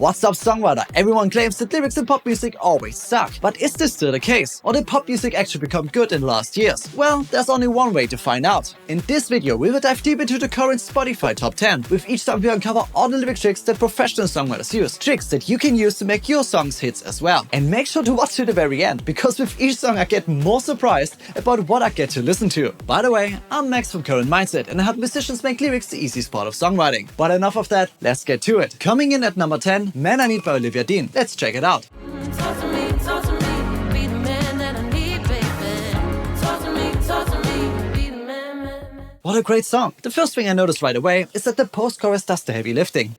What's up, songwriter? Everyone claims that lyrics in pop music always suck. But is this still the case? Or did pop music actually become good in the last years? Well, there's only one way to find out. In this video, we will dive deep into the current Spotify top 10. With each song, we uncover all the lyric tricks that professional songwriters use. Tricks that you can use to make your songs hits as well. And make sure to watch to the very end, because with each song I get more surprised about what I get to listen to. By the way, I'm Max from Current Mindset and I help musicians make lyrics the easiest part of songwriting. But enough of that, let's get to it. Coming in at number 10, Man I Need by Olivia Dean. Let's check it out. What a great song! The first thing I noticed right away is that the post-chorus does the heavy lifting.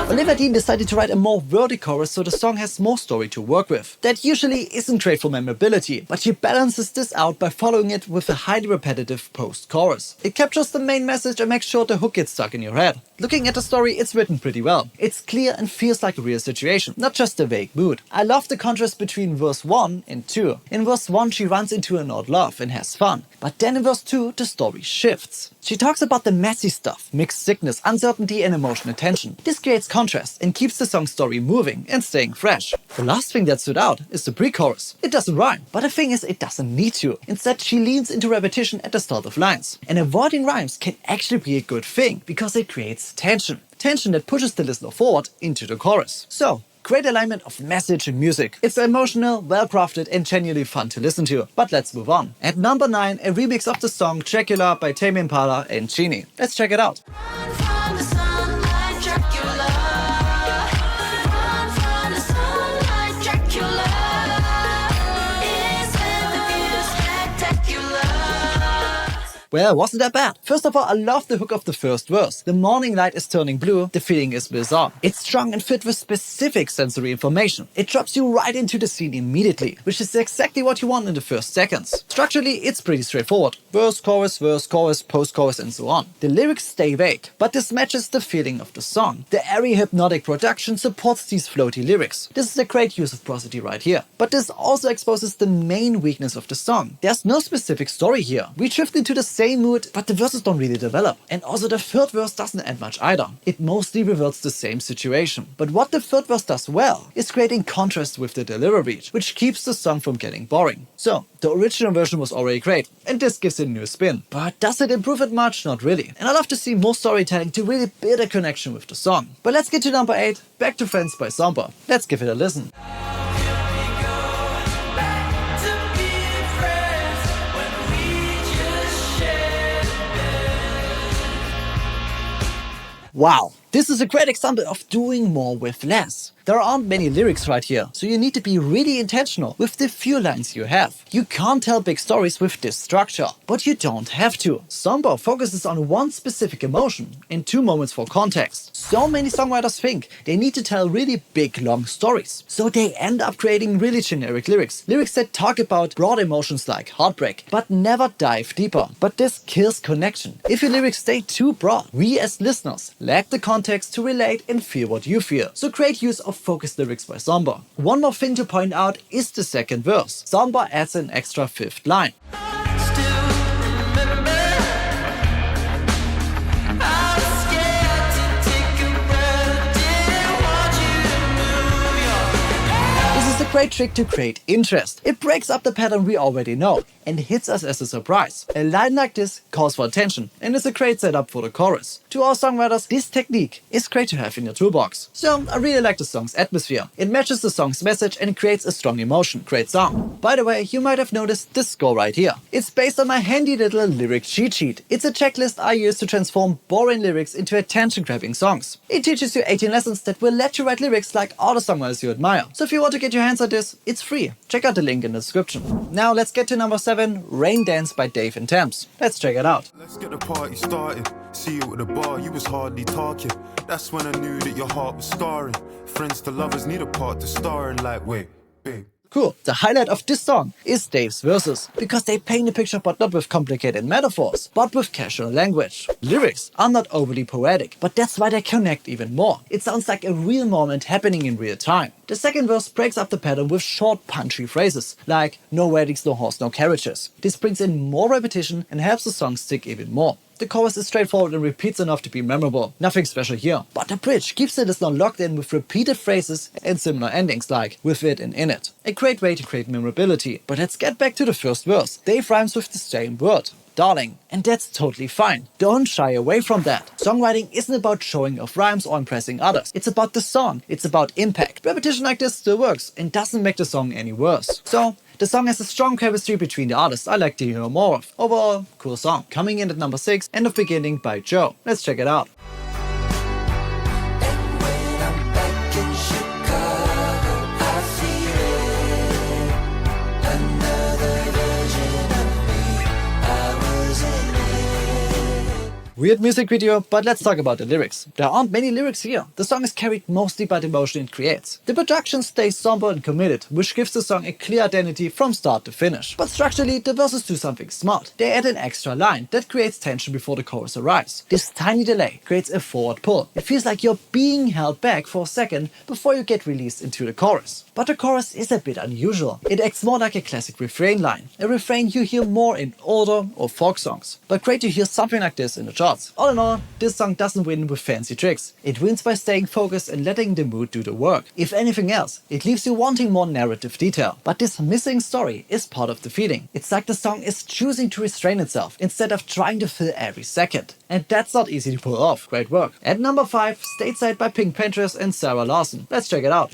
Olivia Dean decided to write a more wordy chorus so the song has more story to work with. That usually isn't great for memorability, but she balances this out by following it with a highly repetitive post-chorus. It captures the main message and makes sure the hook gets stuck in your head. Looking at the story, it's written pretty well. It's clear and feels like a real situation, not just a vague mood. I love the contrast between verse 1 and 2. In verse 1 she runs into an old love and has fun, but then in verse 2 the story shifts. She talks about the messy stuff, mixed sickness, uncertainty and emotional tension. This creates contrast and keeps the song story moving and staying fresh. The last thing that stood out is the pre-chorus. It doesn't rhyme, but the thing is it doesn't need to. Instead she leans into repetition at the start of lines. And avoiding rhymes can actually be a good thing because it creates tension. Tension that pushes the listener forward into the chorus. So, great alignment of message and music. It's emotional, well-crafted and genuinely fun to listen to. But let's move on. At number 9, a remix of the song Dracula by Tame Impala and Genie. Let's check it out. Well, wasn't that bad? First of all, I love the hook of the first verse. The morning light is turning blue, the feeling is bizarre. It's strong and filled with specific sensory information. It drops you right into the scene immediately, which is exactly what you want in the first seconds. Structurally, it's pretty straightforward. Verse, chorus, post-chorus and so on. The lyrics stay vague, but this matches the feeling of the song. The airy hypnotic production supports these floaty lyrics. This is a great use of prosody right here. But this also exposes the main weakness of the song. There's no specific story here. We drift into the same mood, but the verses don't really develop. And also the third verse doesn't add much either. It mostly reverts the same situation. But what the third verse does well is creating contrast with the delivery, which keeps the song from getting boring. So, the original version was already great, and this gives it a new spin. But does it improve it much? Not really. And I love to see more storytelling to really build a connection with the song. But let's get to number 8, Back to Friends by Zomba. Let's give it a listen. Wow, this is a great example of doing more with less. There aren't many lyrics right here, so you need to be really intentional with the few lines you have. You can't tell big stories with this structure, but you don't have to. Zomba focuses on one specific emotion and 2 moments for context. So many songwriters think they need to tell really big long stories, so they end up creating really generic lyrics. Lyrics that talk about broad emotions like heartbreak, but never dive deeper. But this kills connection. If your lyrics stay too broad, we as listeners lack the context to relate and feel what you feel. So create use of focused lyrics by Zomba. One more thing to point out is the second verse. Zomba adds an extra 5th line. Great trick to create interest. It breaks up the pattern we already know and hits us as a surprise. A line like this calls for attention and is a great setup for the chorus. To all songwriters, this technique is great to have in your toolbox. So I really like the song's atmosphere. It matches the song's message and creates a strong emotion. Great song. By the way, you might have noticed this score right here. It's based on my handy little lyric cheat sheet. It's a checklist I use to transform boring lyrics into attention-grabbing songs. It teaches you 18 lessons that will let you write lyrics like all the songwriters you admire. So if you want to get your hands on this, it's free. Check out the link in the description. Now let's get to number 7, Rain Dance by Dave and Thames. Let's check it out. Let's get the party started. See you at the bar, you was hardly talking. That's when I knew that your heart was scarring. Friends to lovers need a part to star in, like, wait, babe. Cool. The highlight of this song is Dave's verses, because they paint a picture but not with complicated metaphors, but with casual language. Lyrics are not overly poetic, but that's why they connect even more. It sounds like a real moment happening in real time. The second verse breaks up the pattern with short, punchy phrases, like no weddings, no horse, no carriages. This brings in more repetition and helps the song stick even more. The chorus is straightforward and repeats enough to be memorable. Nothing special here. But the bridge keeps the listener locked in with repeated phrases and similar endings like with it and in it. A great way to create memorability. But let's get back to the first verse. Dave rhymes with the same word, darling. And that's totally fine. Don't shy away from that. Songwriting isn't about showing off rhymes or impressing others. It's about the song. It's about impact. Repetition like this still works and doesn't make the song any worse. So, the song has a strong chemistry between the artists I like to hear more of. Overall, cool song. Coming in at number 6, End of Beginning by Joe. Let's check it out. Weird music video, but let's talk about the lyrics. There aren't many lyrics here. The song is carried mostly by the emotion it creates. The production stays somber and committed, which gives the song a clear identity from start to finish. But structurally, the verses do something smart. They add an extra line that creates tension before the chorus arrives. This tiny delay creates a forward pull. It feels like you're being held back for a second before you get released into the chorus. But the chorus is a bit unusual. It acts more like a classic refrain line, a refrain you hear more in older or folk songs. But great to hear something like this in the charts. All in all, this song doesn't win with fancy tricks. It wins by staying focused and letting the mood do the work. If anything else, it leaves you wanting more narrative detail. But this missing story is part of the feeling. It's like the song is choosing to restrain itself instead of trying to fill every second. And that's not easy to pull off. Great work. At number 5, Stateside by Pink Panthers and Sarah Larson. Let's check it out.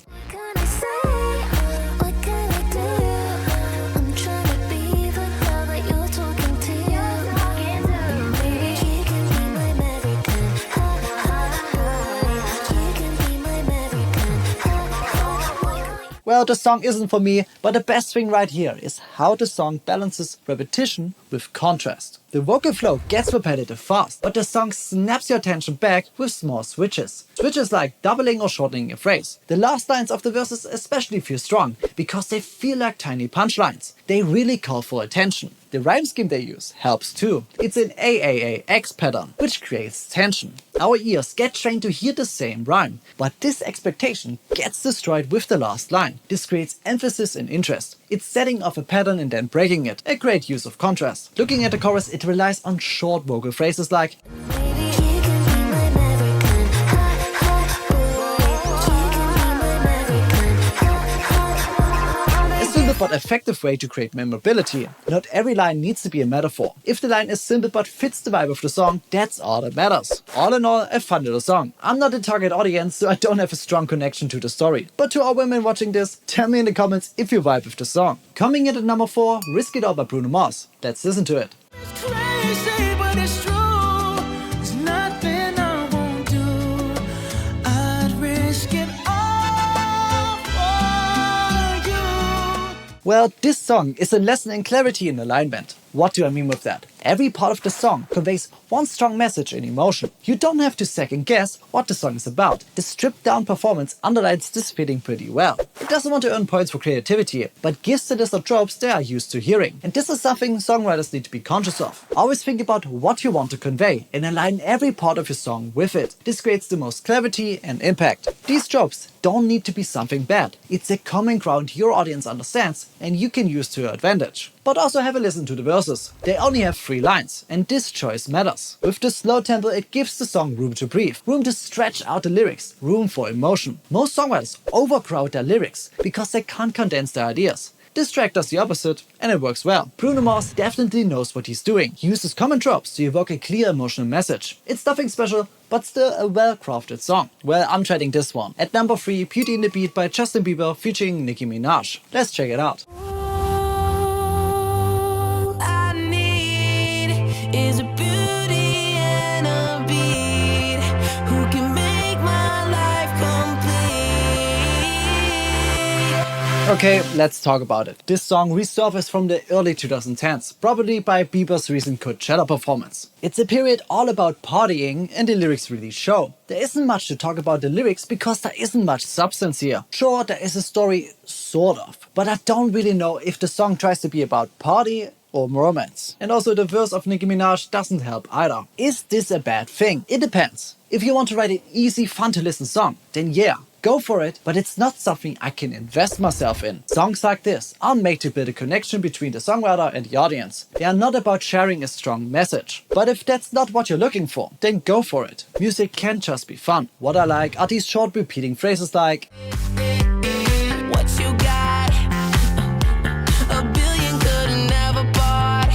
Well, the song isn't for me, but the best thing right here is how the song balances repetition with contrast. The vocal flow gets repetitive fast, but the song snaps your attention back with small switches. Switches like doubling or shortening a phrase. The last lines of the verses especially feel strong, because they feel like tiny punchlines. They really call for attention. The rhyme scheme they use helps too. It's an AAAX pattern, which creates tension. Our ears get trained to hear the same rhyme, but this expectation gets destroyed with the last line. This creates emphasis and interest. It's setting off a pattern and then breaking it. A great use of contrast. Looking at the chorus, it relies on short vocal phrases like but effective way to create memorability. Not every line needs to be a metaphor. If the line is simple but fits the vibe of the song, that's all that matters. All in all, a fun little song. I'm not the target audience, so I don't have a strong connection to the story. But to all women watching this, tell me in the comments if you vibe with the song. Coming in at number 4, Risk It All by Bruno Mars. Let's listen to it. It's crazy, but it's true. There's nothing I won't do. I'd risk it all for you. Well, this song is a lesson in clarity and alignment. What do I mean with that? Every part of the song conveys one strong message and emotion. You don't have to second guess what the song is about. The stripped down performance underlines this feeling pretty well. It doesn't want to earn points for creativity, but gives the listener tropes they are used to hearing. And this is something songwriters need to be conscious of. Always think about what you want to convey and align every part of your song with it. This creates the most clarity and impact. These tropes don't need to be something bad. It's a common ground your audience understands and you can use to your advantage. But also have a listen to the verses. They only have 3 lines, and this choice matters. With the slow tempo, it gives the song room to breathe, room to stretch out the lyrics, room for emotion. Most songwriters overcrowd their lyrics because they can't condense their ideas. This track does the opposite, and it works well. Bruno Mars definitely knows what he's doing. He uses common tropes to evoke a clear emotional message. It's nothing special, but still a well-crafted song. Well, I'm trading this one. At number 3, Beauty and the Beat by Justin Bieber featuring Nicki Minaj. Let's check it out. Is a beauty and a beat who can make my life complete. Okay, let's talk about it. This song resurfaced from the early 2010s, probably by Bieber's recent Coachella performance. It's a period all about partying and the lyrics really show. There isn't much to talk about the lyrics because there isn't much substance here. Sure, there is a story, sort of, but I don't really know if the song tries to be about party or romance. And also the verse of Nicki Minaj doesn't help either. Is this a bad thing? It depends. If you want to write an easy, fun to listen song, then yeah. go for it, but it's not something I can invest myself in. Songs like this are made to build a connection between the songwriter and the audience. They are not about sharing a strong message. But if that's not what you're looking for, then go for it. Music can just be fun. What I like are these short repeating phrases like What you got? A billion could've never bought.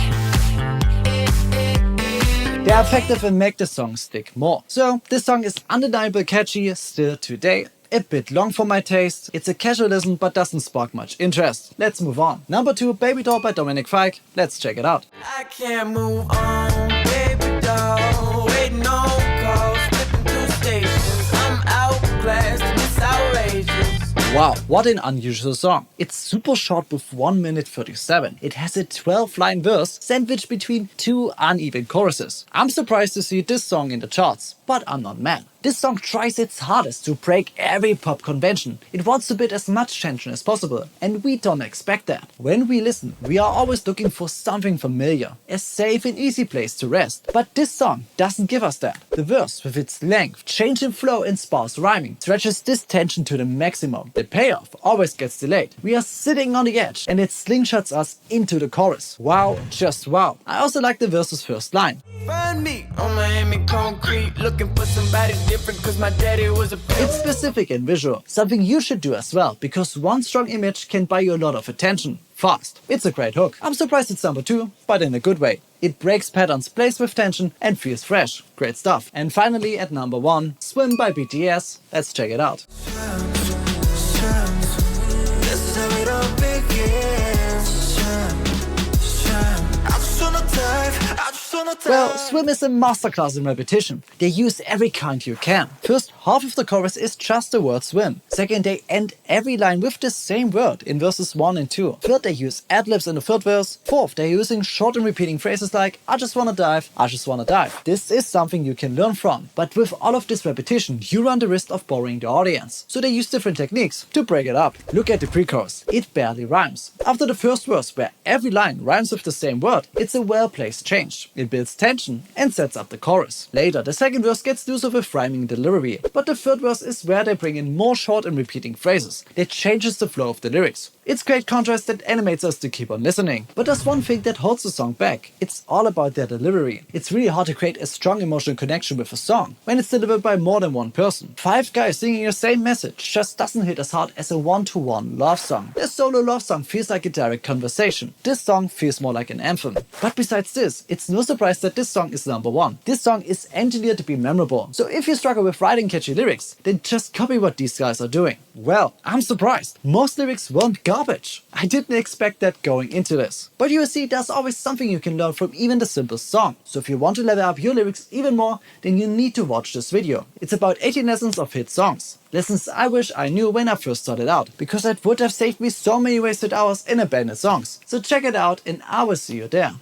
they're effective and make the song stick more. So this song is undeniably catchy still today. A bit long for my taste. It's a casual listen but doesn't spark much interest. Let's move on. Number 2, Baby Doll by Dominic Fike. Let's check it out. I can't move on, baby doll. Waiting on calls, flipping through stations. I'm outclassed, it's outrageous. Wow, what an unusual song. It's super short with 1 minute 37. It has a 12-line verse sandwiched between 2 uneven choruses. I'm surprised to see this song in the charts, but I'm not mad. This song tries its hardest to break every pop convention. It wants to build as much tension as possible, and we don't expect that. When we listen, we are always looking for something familiar, a safe and easy place to rest. But this song doesn't give us that. The verse, with its length, change in flow and sparse rhyming, stretches this tension to the maximum. The payoff always gets delayed. We are sitting on the edge, and it slingshots us into the chorus. Wow, just wow. I also like the verse's first line. Find me on Miami concrete, looking for somebody different cause my daddy was a It's specific and visual, something you should do as well, because one strong image can buy you a lot of attention, fast. It's a great hook. I'm surprised it's number 2, but in a good way. It breaks patterns, plays with tension, and feels fresh. Great stuff. And finally at number 1, Swim by BTS. Let's check it out. This is how it all begins. I just wanna dive, I just wanna dive. Well, Swim is a masterclass in repetition. They use every kind you can. First, half of the chorus is just the word swim. Second, they end every line with the same word in verses 1 and 2. Third, they use ad-libs in the third verse. Fourth, they're using short and repeating phrases like I just wanna dive, I just wanna dive. This is something you can learn from. But with all of this repetition, you run the risk of boring the audience. So they use different techniques to break it up. Look at the pre-chorus. It barely rhymes. After the first verse, where every line rhymes with the same word, it's a well-placed change. It builds tension and sets up the chorus. Later, the second verse gets looser with rhyming delivery, but the third verse is where they bring in more short and repeating phrases. That changes the flow of the lyrics. It's great contrast that animates us to keep on listening. But there's one thing that holds the song back. It's all about their delivery. It's really hard to create a strong emotional connection with a song when it's delivered by more than one person. 5 guys singing the same message just doesn't hit as hard as a one-to-one love song. A solo love song feels like a direct conversation. This song feels more like an anthem. But besides this, it's no surprise that this song is number 1. This song is engineered to be memorable. So if you struggle with writing catchy lyrics, then just copy what these guys are doing. Well, I'm surprised. Most lyrics weren't garbage. I didn't expect that going into this. But you see, there's always something you can learn from even the simplest song. So if you want to level up your lyrics even more, then you need to watch this video. It's about 18 lessons of hit songs. Lessons I wish I knew when I first started out, because that would have saved me so many wasted hours in abandoned songs. So check it out and I will see you there.